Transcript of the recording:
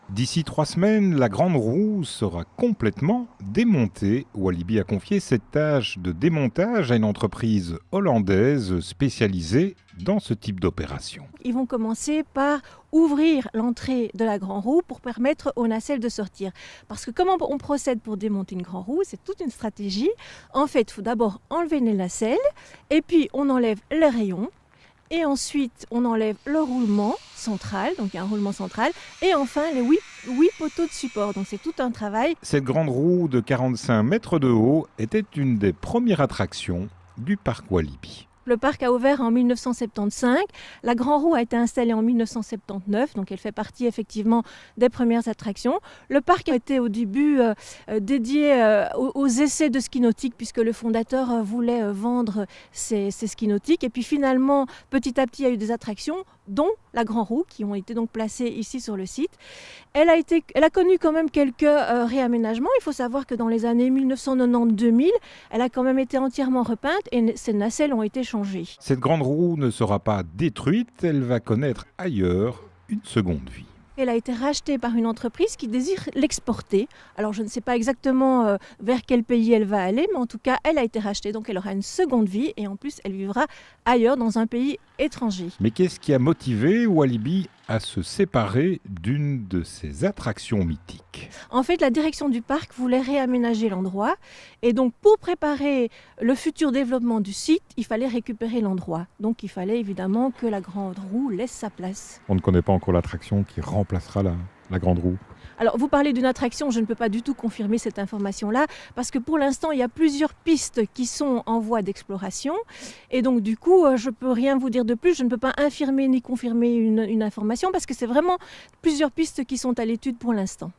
D'ici 3 semaines, la grande roue sera complètement démontée. Walibi a confié cette tâche de démontage à une entreprise hollandaise spécialisée dans ce type d'opération. Ils vont commencer par ouvrir l'entrée de la grande roue pour permettre aux nacelles de sortir. Parce que comment on procède pour démonter une grande roue, c'est toute une stratégie. En fait, il faut d'abord enlever les nacelles et puis on enlève les rayons. Et ensuite, on enlève le roulement central, donc il y a un roulement central, et enfin les 8 poteaux de support. Donc c'est tout un travail. Cette grande roue de 45 mètres de haut était une des premières attractions du parc Walibi. Le parc a ouvert en 1975. La grande roue a été installée en 1979, donc elle fait partie effectivement des premières attractions. Le parc a été au début dédié aux essais de ski nautique, puisque le fondateur voulait vendre ses ski nautiques. Et puis finalement, petit à petit, il y a eu des attractions, dont la grande roue, qui ont été donc placées ici sur le site. Elle a connu quand même quelques réaménagements. Il faut savoir que dans les années 1990-2000, elle a quand même été entièrement repeinte et ses nacelles ont été changées. Cette grande roue ne sera pas détruite, elle va connaître ailleurs une seconde vie. Elle a été rachetée par une entreprise qui désire l'exporter. Alors je ne sais pas exactement vers quel pays elle va aller, mais en tout cas elle a été rachetée, donc elle aura une seconde vie et en plus elle vivra ailleurs dans un pays étranger. Mais qu'est-ce qui a motivé Walibi à se séparer d'une de ses attractions mythiques ? En fait, la direction du parc voulait réaménager l'endroit et donc pour préparer le futur développement du site, il fallait récupérer l'endroit. Donc il fallait évidemment que la grande roue laisse sa place. On ne connaît pas encore l'attraction qui remplacera la grande roue. Alors, vous parlez d'une attraction, je ne peux pas du tout confirmer cette information-là, parce que pour l'instant, il y a plusieurs pistes qui sont en voie d'exploration. Et donc, du coup, je ne peux rien vous dire de plus. Je ne peux pas infirmer ni confirmer une information, parce que c'est vraiment plusieurs pistes qui sont à l'étude pour l'instant.